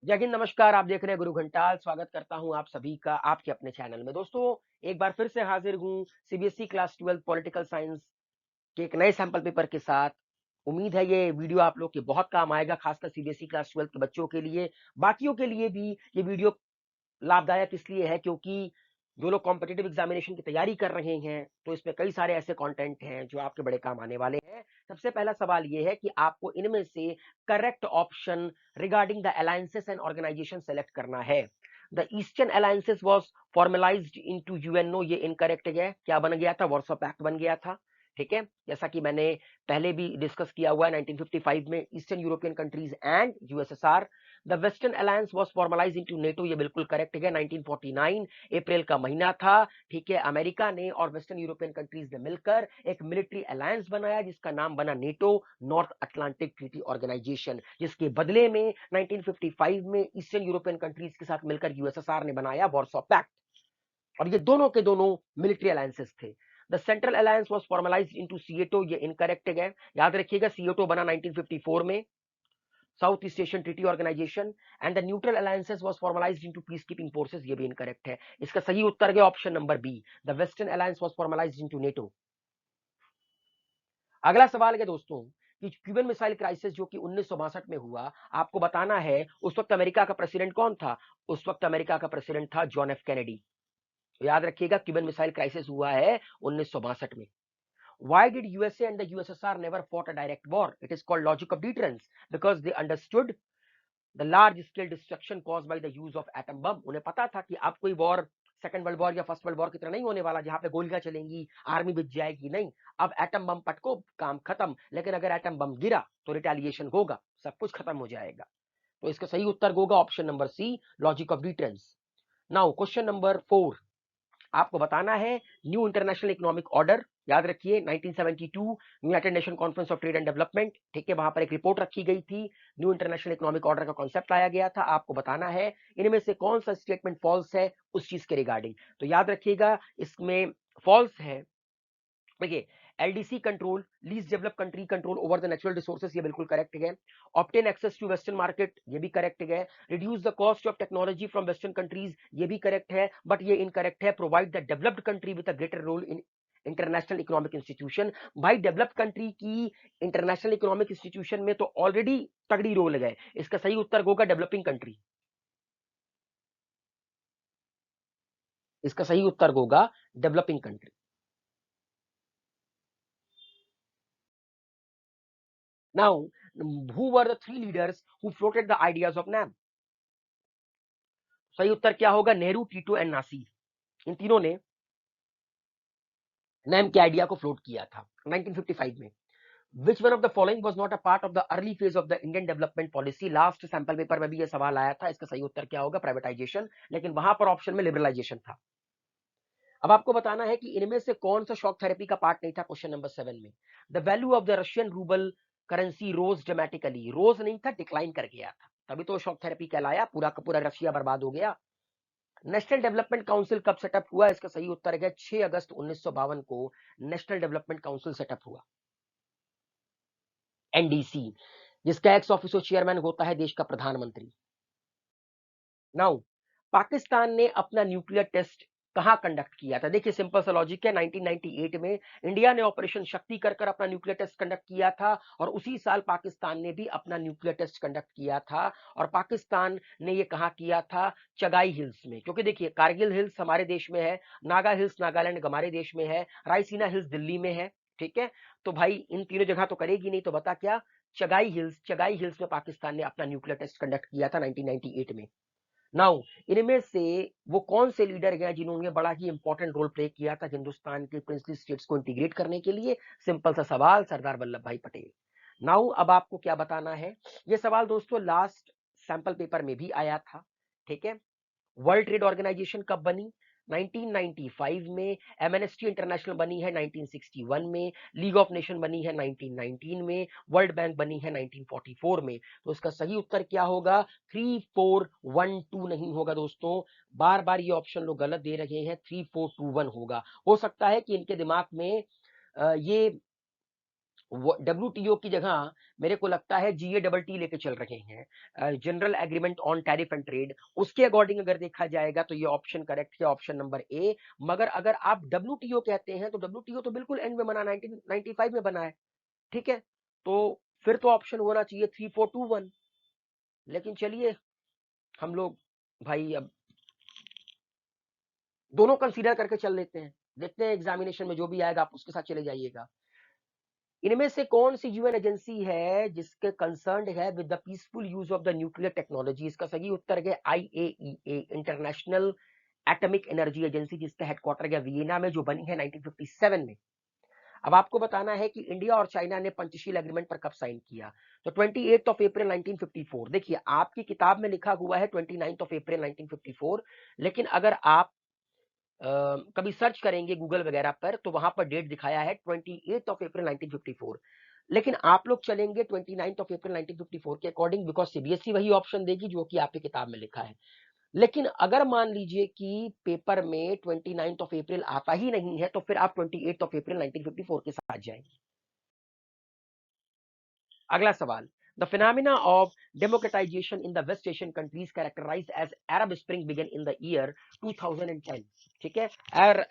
जय हिंद, नमस्कार। आप देख रहे हैं गुरु घंटाल। स्वागत करता हूं आप सभी का आपके अपने चैनल में। दोस्तों, एक बार फिर से हाजिर हूं सीबीएसई क्लास 12 पॉलिटिकल साइंस के एक नए सैंपल पेपर के साथ। उम्मीद है ये वीडियो आप लोग के बहुत काम आएगा, खासकर सीबीएसई क्लास 12 के बच्चों के लिए। बाकियों के लिए भी ये वीडियो लाभदायक इसलिए है क्योंकि जो लोग कॉम्पिटिटिव एग्जामिनेशन की तैयारी कर रहे हैं, तो इसमें कई सारे ऐसे कंटेंट हैं जो आपके बड़े काम आने वाले हैं। सबसे पहला सवाल ये है कि आपको इनमें से correct option regarding the alliances and organisation select करना है। The eastern alliances was formalised into UNO, ये इनकरेक्ट है। क्या बन गया था? वॉर्सो पैक्ट बन गया था। ठीक है, जैसा कि मैंने पहले भी डिस्कस किया हुआ है 1955 में eastern European countries and USSR. The western alliance was formalised into NATO, ये बिल्कुल करेक्ट है। 1949 अप्रैल का महीना था। ठीक है, अमेरिका ने और वेस्टर्न यूरोपियन कंट्रीज ने मिलकर एक मिलिट्री अलायंस बनाया जिसका नाम बना NATO, North Atlantic Treaty Organisation, जिसके बदले में 1955 में ईस्टर्न यूरोपियन कंट्रीज के साथ मिलकर यूएसएसआर ने बनाया वॉर्सो पैक्ट। और ये दोनों के दोनों मिलिट्री अलायंसेस थे। The central alliance was formalised into SEATO, ये इनकरेक्ट है। याद रखिएगा, सीएटो बना 1954 में, South East Asian Treaty Organisation. And the neutral alliances was formalised into peace keeping forces, ये भी इनकरेक्ट है। इसका सही उत्तर है option number B, the western alliance was formalised into NATO. अगला सवाल है दोस्तों कि क्यूबन मिसाइल क्राइसिस जो कि 1962 में हुआ, आपको बताना है उस वक्त अमेरिका का प्रेसिडेंट कौन था। उस वक्त अमेरिका का प्रेसिडेंट था जॉन एफ कैनेडी। तो याद रखिएगा, क्यूबन मिसाइल क्राइसिस हुआ है 1962 में। Why did USA and the USSR never fought a direct war? It is called logic of deterrence because they understood the large scale destruction caused by the use of atom bomb. उन्हें पता था कि अब कोई war second world war या first world war की तरह नहीं होने वाला जहां पे गोलियां चलेंगी, आर्मी बिक जाएगी। नहीं, अब एटम बम पटको, काम खत्म। लेकिन अगर एटम बम गिरा तो रिटेलिएशन होगा, सब कुछ खत्म हो जाएगा। तो इसका सही उत्तर होगा option number C, logic of deterrence. Now question number 4, आपको बताना है न्यू इंटरनेशनल इकोनॉमिक ऑर्डर। याद रखिए 1972 United nation conference of trade and development, ठीक है, वहां पर एक रिपोर्ट रखी गई थी। न्यू इंटरनेशनल इकोनॉमिक ऑर्डर का कॉन्सेप्ट लाया गया था। आपको बताना है इनमें से कौन सा स्टेटमेंट फॉल्स है उस चीज के रिगार्डिंग। तो याद रखिएगा, इसमें फॉल्स है। देखिए, LDC control, least develop country control over the natural resources, ये बिल्कुल करेक्ट है। Obtain access to western market, ये भी करेक्ट है। Reduce the cost of technology from western countries, ये भी करेक्ट है। बट ये इनकरेक्ट है। Provide the developed country with a greater role in international economic institution. भाई, डेवलप्ड कंट्री की इंटरनेशनल इकोनॉमिक इंस्टीट्यूशन में तो ऑलरेडी तगड़ी रोल है। इसका सही उत्तर होगा डेवलपिंग कंट्री। इसका सही उत्तर होगा developing country. Now, who were the three leaders who floated the ideas of NAM? सही उत्तर क्या होगा? Nehru, Tito and Nasser. इन तीनों ने नैम के आइडिया को फ्लोट किया था 1955 में। Which one of the following was not a part of the early phase of the Indian development policy? Last sample paper में भी ये सवाल आया था। इसका सही उत्तर क्या होगा? प्राइवेटाइजेशन। लेकिन वहां पर ऑप्शन में लिबरलाइजेशन था। अब आपको बताना है कि इनमें से कौन सा शॉक थेरेपी का पार्ट नहीं था। क्वेश्चन नंबर 7 में, the value of the Russian rouble currency rose dramatically, rose नहीं था, डिक्लाइन कर गया था, तभी तो शॉक थेरेपी कहलाया। पूरा का पूरा रशिया बर्बाद हो गया। नेशनल डेवलपमेंट काउंसिल कब सेटअप हुआ? इसका सही उत्तर है 6 अगस्त 1952 को नेशनल डेवलपमेंट काउंसिल सेटअप हुआ, एनडीसी, जिसका एक्स ऑफिसो चेयरमैन होता है देश का प्रधानमंत्री। नाउ, पाकिस्तान ने अपना न्यूक्लियर टेस्ट कहां कंडक्ट किया था? देखिए, सिंपल सा लॉजिक है। 1998 में इंडिया ने ऑपरेशन शक्ति कर अपना न्यूक्लियर टेस्ट कंडक्ट किया था, और उसी साल पाकिस्तान ने भी अपना न्यूक्लियर टेस्ट कंडक्ट किया था। और पाकिस्तान ने ये कहा किया था? चगाई हिल्स में। क्योंकि देखिए, कारगिल हिल्स हमारे देश में है, नागा हिल्स नागालैंड हमारे देश में है, रायसीना हिल्स दिल्ली में है। ठीक है, तो भाई इन तीनों जगह तो करेगी नहीं, तो बता क्या? चगाई हिल्स में पाकिस्तान ने अपना न्यूक्लियर टेस्ट कंडक्ट किया था 1998 में। नाउ, इनमें से वो कौन से लीडर हैं जिन्होंने बड़ा ही इंपॉर्टेंट रोल प्ले किया था हिंदुस्तान के प्रिंसली स्टेट्स को इंटीग्रेट करने के लिए? सिंपल सा सवाल, सरदार वल्लभ भाई पटेल। नाउ, अब आपको क्या बताना है? ये सवाल दोस्तों लास्ट सैंपल पेपर में भी आया था। ठीक है, वर्ल्ड ट्रेड ऑर्गेनाइजेशन कब बनी? 1995 में। एमएनएसटी इंटरनेशनल बनी है 1961 में। लीग ऑफ नेशन बनी है 1919 में। वर्ल्ड बैंक बनी है 1944 में। तो इसका सही उत्तर क्या होगा? 3412 नहीं होगा दोस्तों। बार बार ये ऑप्शन लोग गलत दे रहे हैं, 3421 होगा। हो सकता है कि इनके दिमाग में ये WTO की जगह मेरे को लगता है GATT लेके चल रहे हैं, general agreement on tariff and trade. उसके अकॉर्डिंग अगर देखा जाएगा तो ये ऑप्शन करेक्ट है, ऑप्शन नंबर ए। मगर अगर आप WTO कहते हैं तो WTO तो बिल्कुल एंड में बना, 1995 में बना है, ठीक है। तो फिर तो ऑप्शन होना चाहिए 3421। लेकिन चलिए हम लोग भाई अब दोनों कंसीडर करके चल लेते हैं, देखते हैं एग्जामिनेशन में जो भी आएगा आप उसके साथ चले जाइएगा। इनमें से कौन सी यूएन एजेंसी है जिसके कंसर्न्ड है with the peaceful use of the nuclear technology? इसका सही उत्तर है IAEA, international atomic energy agency, जिसका हेडक्वार्टर है वियना में, जो बनी है 1957 में। अब आपको बताना है कि इंडिया और चाइना ने पंचशील एग्रीमेंट पर कब साइन किया। तो 28 अप्रैल 1954। देखिए आपकी किताब में लिखा हुआ है 29 अप्रैल 1954, लेकिन अगर आप कभी सर्च करेंगे गूगल वगैरह पर तो वहां पर डेट दिखाया है 28 अप्रैल 1954। लेकिन आप लोग चलेंगे 29 अप्रैल 1954 के अकॉर्डिंग, बिकॉज सीबीएसई वही ऑप्शन देगी जो कि आपकी किताब में लिखा है। लेकिन अगर मान लीजिए कि पेपर में 29 अप्रैल आता ही नहीं है तो फिर आप 28 अप्रैल 1954 के साथ जाएंगे। अगला सवाल, the phenomena of democratisation in the West Asian countries characterised as Arab spring began in the year 2010। ठीक है,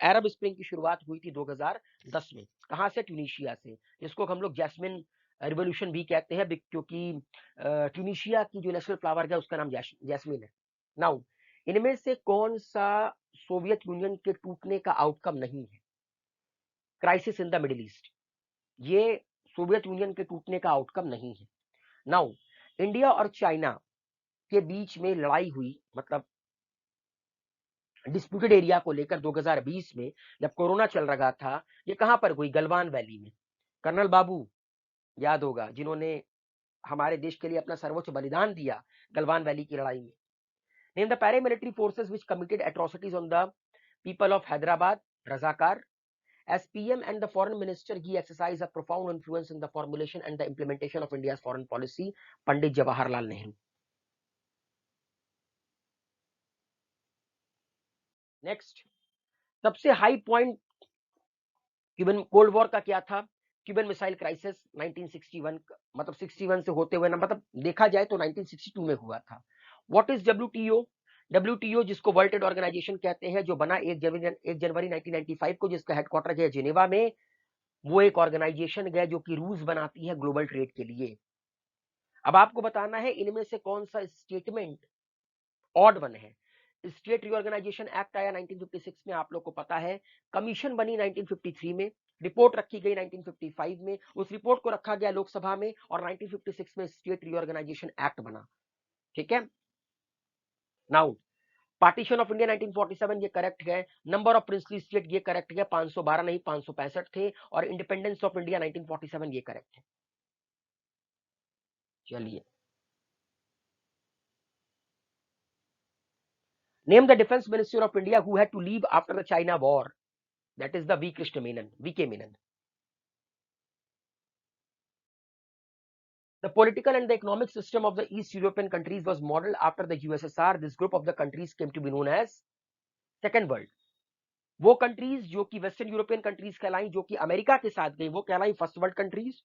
अरब स्प्रिंग की शुरुआत हुई थी 2010 में। कहां से? ट्यूनीशिया से, जिसको हम लोग जैस्मिन रिवोल्यूशन भी कहते हैं, क्योंकि ट्यूनीशिया की जो नेशनल फ्लावर है उसका नाम जैस्मिन है। नाउ इनमें से कौन सा सोवियत यूनियन के टूटने का आउटकम नहीं है? Crisis in the middle east, ये सोवियत यूनियन के टूटने का आउटकम नहीं है। नाउ इंडिया और चाइना के बीच में लड़ाई हुई, मतलब डिस्प्यूटेड एरिया को लेकर 2020 में, जब कोरोना चल रहा था। ये कहां पर हुई? गलवान वैली में। कर्नल बाबू याद होगा, जिन्होंने हमारे देश के लिए अपना सर्वोच्च बलिदान दिया गलवान वैली की लड़ाई में। Name the paramilitary forces which committed atrocities on the people of Hyderabad. Razakar. As PM and the foreign minister, he exercised a profound influence in the formulation and the implementation of India's foreign policy. Pandit Jawaharlal Nehru. Next, सबसे high point Cuban cold war का क्या था? Cuban missile crisis 1961, मतलब 61 से होते हुए ना, मतलब देखा जाए तो 1962 में हुआ था। What is WTO? WTO जिसको वर्ल्ड ट्रेड ऑर्गेनाइजेशन कहते हैं, जो बना 1 जनवरी 1995 को, जिसका हेडक्वार्टर है जिनेवा में। वो एक ऑर्गेनाइजेशन है जो कि रूल्स बनाती है ग्लोबल ट्रेड के लिए। अब आपको बताना है इनमें से कौन सा स्टेटमेंट ऑड वन है। स्टेट रिओर्गेनाइजेशन एक्ट आया 1956 में, आप लोग को पता है। कमीशन बनी 1953 में। रिपोर्ट रखी गई 1955 में, उस रिपोर्ट को रखा गया लोकसभा में, और 1956 में स्टेट रिओर्गेनाइजेशन एक्ट बना। ठीक है। नाउ पार्टीशन ऑफ इंडिया 1947, ये करेक्ट है। नंबर ऑफ प्रिंसली स्टेट, ये करेक्ट है, 512 नहीं 565 थे। और इंडिपेंडेंस ऑफ इंडिया 1947, ये करेक्ट है। चलिए, name the defence minister of India who had to leave after the China war. That is the V Krishna Menon, VK Menon. The political and the economic system of the East European countries was modeled after the USSR. This group of the countries came to be known as Second World. वो countries जो कि western European countries कहलाई, जो कि America के साथ गई, वो कहलाई फर्स्ट वर्ल्ड कंट्रीज।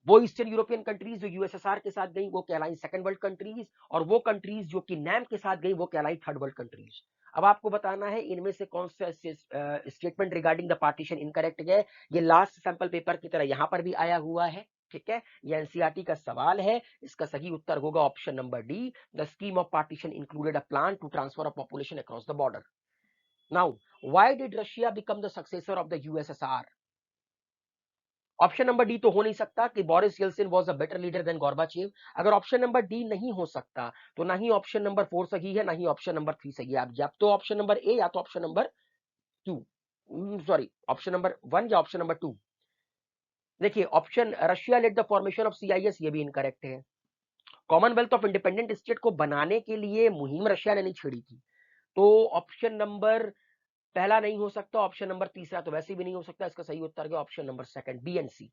वो ईस्टर्न यूरोपियन कंट्रीज जो USSR के साथ गई, वो कहलाई सेकंड वर्ल्ड कंट्रीज। और वो कंट्रीज जो कि नैम के साथ गई, वो कहलाई थर्ड वर्ल्ड कंट्रीज। अब आपको बताना है इनमें से कौन सा statement regarding the partition incorrect है। ये लास्ट सैंपल पेपर की तरह यहां पर भी आया हुआ है। ठीक है, ये एनसीईआरटी का सवाल है। इसका सही उत्तर होगा option number D. The scheme of partition included a plan to transfer of population across the border. Now why did Russia become the successor of the USSR? Option number D तो हो नहीं सकता कि Boris Yeltsin was a better leader than Gorbachev. अगर option number D नहीं हो सकता तो ना ही ऑप्शन नंबर 4 सही है, ना ही ऑप्शन नंबर 3 सही है। आप या तो ऑप्शन नंबर ए या तो option number 2, sorry option number 1 या ऑप्शन नंबर 2। देखिए option Russia led the formation of CIS, ये भी इनकरेक्ट है। कॉमनवेल्थ ऑफ इंडिपेंडेंट स्टेट को बनाने के लिए मुहिम रशिया ने नहीं छेड़ी थी, तो ऑप्शन नंबर पहला नहीं हो सकता। ऑप्शन नंबर तीसरा तो वैसे भी नहीं हो सकता। इसका सही उत्तर है option number second, B and C।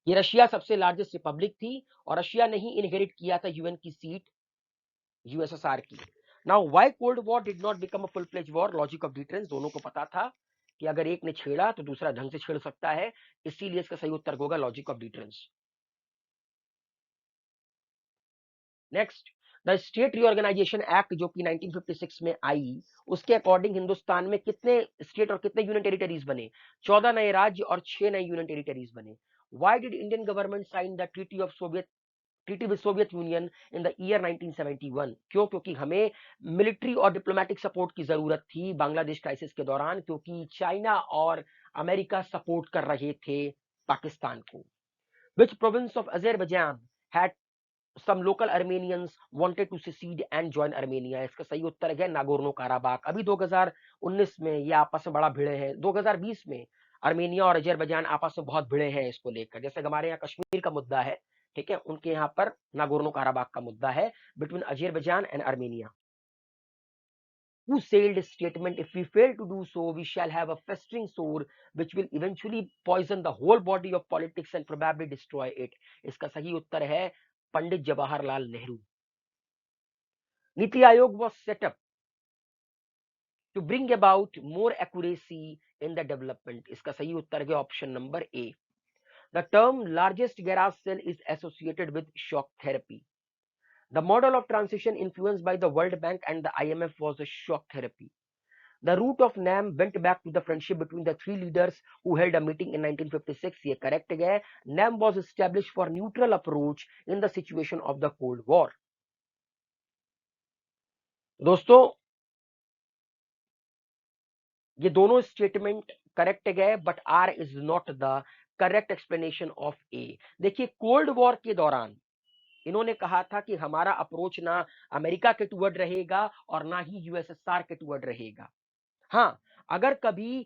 ये रशिया सबसे लार्जेस्ट रिपब्लिक थी और रशिया ने ही इनहेरिट किया था यूएन की सीट USSR की। Now why cold war did not become a full fledge war? Logic of deterrence, दोनों को पता था कि अगर एक ने छेड़ा तो दूसरा ढंग से छेड़ सकता है, इसीलिए इसका सही उत्तर होगा logic of deterrence. Next, the state reorganisation act जो कि 1956 में आई, उसके अकॉर्डिंग हिंदुस्तान में कितने स्टेट और कितने यूनियन टेरिटरीज बने? 14 नए राज्य और 6 नए यूनियन टेरिटरीज बने। Why did Indian government sign the treaty with Soviet Union in the year 1971? क्यों? क्योंकि हमें मिलिट्री और डिप्लोमेटिक सपोर्ट की जरूरत थी बांग्लादेश क्राइसिस के दौरान, क्योंकि चाइना और अमेरिका सपोर्ट कर रहे थे पाकिस्तान को। विच province of Azerbaijan had some local Armenians wanted to secede and join Armenia? इसका सही उत्तर है नागोर्नो काराबाख। अभी 2019 में ये आपस में बड़ा भिड़े हैं। 2020 में आर्मेनिया और अजरबैजान आपस में बहुत भिड़े हैं इसको लेकर, जैसे हमारे यहाँ कश्मीर का मुद्दा है, ठीक है, उनके यहाँ पर नागोर्नो काराबाख का मुद्दा है between Azerbaijan and Armenia. Who sailed a statement, if we fail to do so, we shall have a festering sore which will eventually poison the whole body of politics and probably destroy it? इसका सही उत्तर है Pandit Jawaharlal Nehru. NITI Aayog was set up to bring about more accuracy in the development. इसका सही उत्तर है option number A. The term largest garage cell is associated with shock therapy. The model of transition influenced by the World Bank and the IMF was a shock therapy. The root of NAM went back to the friendship between the three leaders who held a meeting in 1956. ये correct है। NAM was established for neutral approach in the situation of the Cold War. दोस्तों ये दोनों statement correct गए, but R is not the correct explanation of A. देखिए, cold war के दौरान इन्होंने कहा था कि हमारा अप्रोच ना अमेरिका के टुवर्ड रहेगा और ना ही यूएसएसआर के टुवर्ड रहेगा। हाँ, अगर कभी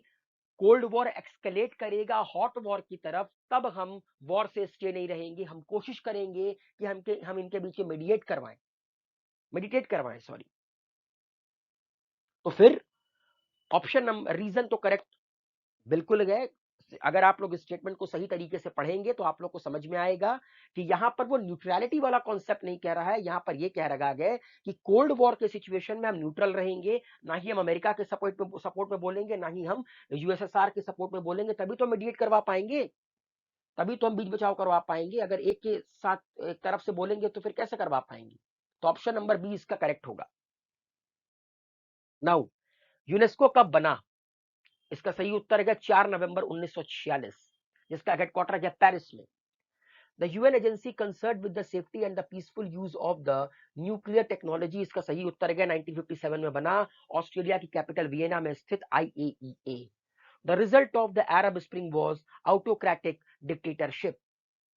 कोल्ड वॉर एक्सकलेट करेगा हॉट वॉर की तरफ, तब हम वॉर से स्टे नहीं रहेंगे, हम कोशिश करेंगे कि हम इनके बीच में मेडिटेट करवाएं सॉरी। तो फिर ऑप्शन नंबर रीजन तो करेक्ट बिल्कुल गए। अगर आप लोग स्टेटमेंट को सही तरीके से पढ़ेंगे तो आप लोग को समझ में आएगा कि यहां पर वो न्यूट्रलिटी वाला कॉन्सेप्ट नहीं कह रहा है, यहां पर ये कह रहा है कि कोल्ड वॉर के सिचुएशन में हम न्यूट्रल रहेंगे, ना ही हम अमेरिका के सपोर्ट में बोलेंगे, ना ही हम यूएसएसआर के सपोर्ट में बोलेंगे, तभी तो मीडिएट करवा पाएंगे, तभी तो हम बीच बचाव करवा पाएंगे। अगर एक के साथ एक तरफ से बोलेंगे तो फिर कैसे करवा पाएंगे? तो ऑप्शन नंबर बी इसका करेक्ट होगा। नाउ, यूनेस्को कब बना? इसका सही उत्तर है 4 नवंबर 1946, जिसका हेडक्वार्टर है पेरिस में। The UN agency concerned with the safety and the peaceful use of the nuclear technology, इसका सही उत्तर है 1957 में बना, ऑस्ट्रेलिया की कैपिटल वियना में स्थित IAEA। The result of the Arab Spring was autocratic dictatorship।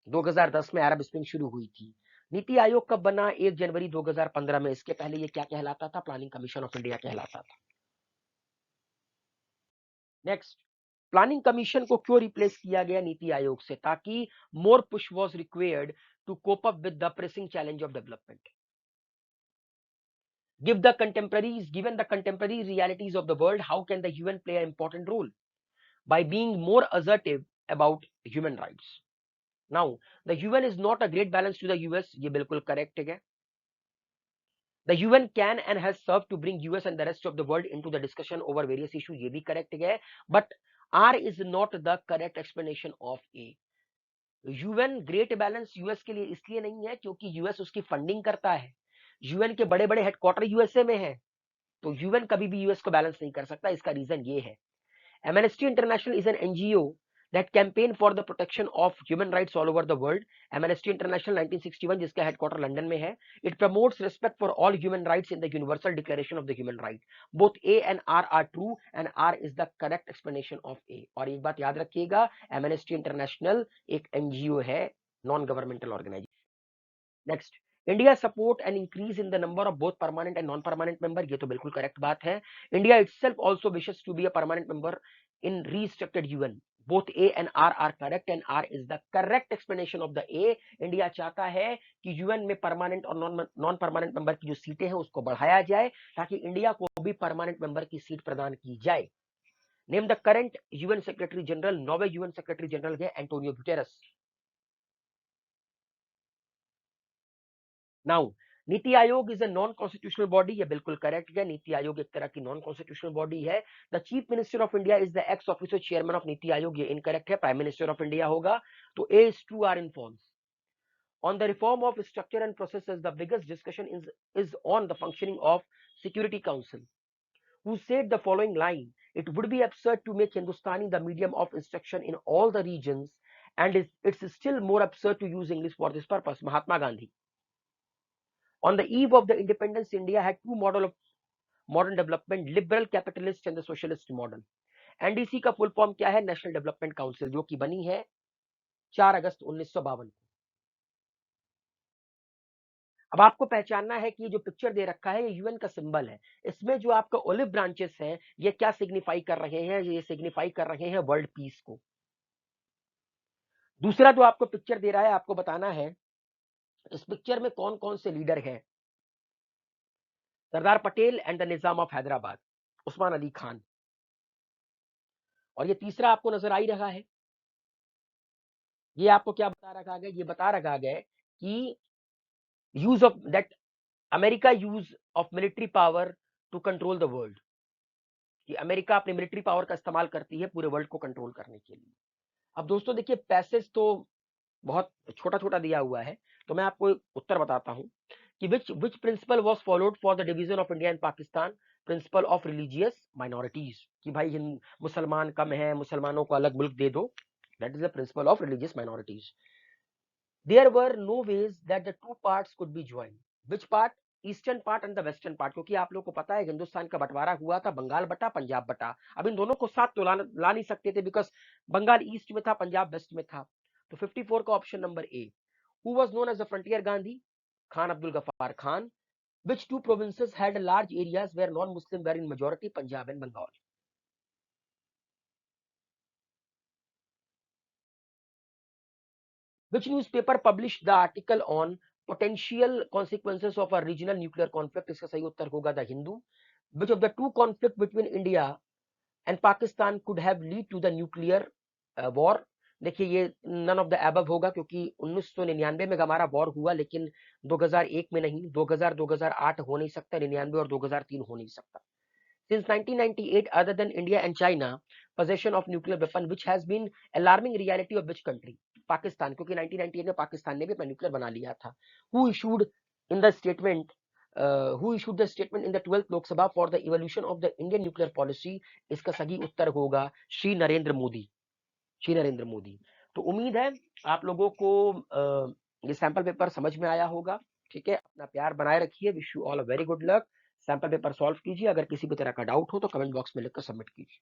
2010 में अरब स्प्रिंग शुरू हुई थी। नीति आयोग कब बना? 1 जनवरी 2015 में। इसके पहले ये क्या कहलाता था? प्लानिंग कमीशन ऑफ इंडिया कहलाता था। नेक्स्ट, प्लानिंग कमीशन को क्यों रिप्लेस किया गया नीति आयोग से? ताकि more push was required to cope up with the pressing challenge of development. Given the contemporary realities of the world, how can the UN play an important role? By being more assertive about human rights. Now, the UN is not a great balance to the US, ये बिल्कुल correct है। The UN can and has served to bring US and the rest of the world into the discussion over various issues, ये भी correct है, but R is not the correct explanation of A. UN great balance US के लिए इसलिए नहीं है क्योंकि US उसकी फंडिंग करता है, यूएन के बड़े बड़े हेडक्वार्टर यूएसए में है, तो यूएन कभी भी यूएस को बैलेंस नहीं कर सकता। इसका रीजन ये है, amnesty international is an NGO that campaign for the protection of human rights all over the world. Amnesty International 1961 जिसका हेडक्वार्टर लंदन में है, it promotes respect for all human rights in the Universal Declaration of the Human Rights. Both A and R are true and R is the correct explanation of A. और एक बात याद रखिएगा, Amnesty International एक NGO है, non governmental organisation. Next, India support an increase in the number of both permanent and non permanent member, ये तो बिल्कुल करेक्ट बात है। India itself also wishes to be a permanent member in restructured UN. Both A and R are correct and R is the correct explanation of the A. India चाहता है कि UN में permanent और non permanent member की जो सीटें हैं उसको बढ़ाया जाए ताकि इंडिया को भी परमानेंट मेंबर की सीट प्रदान की जाए। Name the current UN secretary general. नौवे यूएन सेक्रेटरी जनरल है Antonio Guterres. Now, NITI Aayog is a non constitutional body, ये बिल्कुल करेक्ट है, नीति आयोग एक तरह की नॉन कॉन्स्टिट्यूशनल बॉडी है। The chief minister of India is the x officer chairman of NITI Aayog, ये इनकरेक्ट है, प्राइम मिनिस्टर ऑफ इंडिया होगा। तो ए इज ट्रू, आर इन false. On the reform of structure and processes, the biggest discussion is on the functioning of Security Council, who said the following line: it would be absurd to make Hindustani the medium of instruction in all the regions, and it's still more absurd to use English for this purpose. Mahatma Gandhi. On the eve of the independence, India had two models of modern development: liberal capitalist and the socialist model. NDC का full form क्या है? National development council, जो कि बनी है 4 अगस्त 1952 को। अब आपको पहचानना है कि ये जो पिक्चर दे रखा है ये यूएन का सिंबल है। इसमें जो आपका ओलिव ब्रांचेस हैं ये क्या सिग्निफाई कर रहे हैं? ये सिग्निफाई कर रहे हैं वर्ल्ड पीस को। दूसरा जो आपको पिक्चर दे रहा है, आपको बताना है इस पिक्चर में कौन कौन से लीडर हैं। Sardar Patel and the Nizam of Hyderabad, Usman Ali Khan. और ये तीसरा आपको नजर आ ही रहा है, ये आपको क्या बता रखा गया? ये बता रखा गया कि use of that America use of military power to control the world, कि अमेरिका अपने मिलिट्री पावर का इस्तेमाल करती है पूरे वर्ल्ड को कंट्रोल करने के लिए। अब दोस्तों देखिए, पैसेज तो बहुत छोटा छोटा दिया हुआ है, तो मैं आपको उत्तर बताता हूं कि which principle was followed for the division of India and Pakistan? Principal of religious minorities, कि भाई मुसलमान कम है, मुसलमानों को अलग मुल्क दे दो, that is the principle of religious minorities. There were no ways that the two parts could be join. Which part? Eastern part and the western part, क्योंकि आप लोगों को पता है हिंदुस्तान का बंटवारा हुआ था, बंगाल बटा, पंजाब बटा। अब इन दोनों को साथ तो ला नहीं सकते थे, बिकॉज बंगाल ईस्ट में था, पंजाब वेस्ट में था। तो 54 का option number A. Who was known as the frontier Gandhi? Khan Abdul Ghaffar Khan. Which two provinces had large areas where non Muslim were in majority? Punjab and Bengal. Which newspaper published the article on potential consequences of a regional nuclear conflict? इसका सही उत्तर होगा the Hindu. Which of the two conflict between India and Pakistan could have lead to the nuclear war? देखिए ये none of the above होगा, क्योंकि 1999 में हमारा वॉर हुआ, लेकिन 2001 में नहीं, 2008 हो नहीं सकता, 99 और 2003 हो नहीं सकता। Since 1998, other than India and China, possession of nuclear weapon, which has been alarming reality of which country? Pakistan, क्योंकि 1998 में पाकिस्तान ने भी अपना न्यूक्लियर बना लिया था। Who issued in the statement who issued the statement in the 12th Lok Sabha for the evolution of the Indian nuclear policy? इसका सही उत्तर होगा श्री नरेंद्र मोदी, श्री नरेंद्र मोदी। तो उम्मीद है आप लोगों को ये सैंपल पेपर समझ में आया होगा। ठीक है, अपना प्यार बनाए रखिए। Wish you all a very good luck. Sample paper solve कीजिए, अगर किसी भी तरह का डाउट हो तो कमेंट बॉक्स में लिखकर सबमिट कीजिए।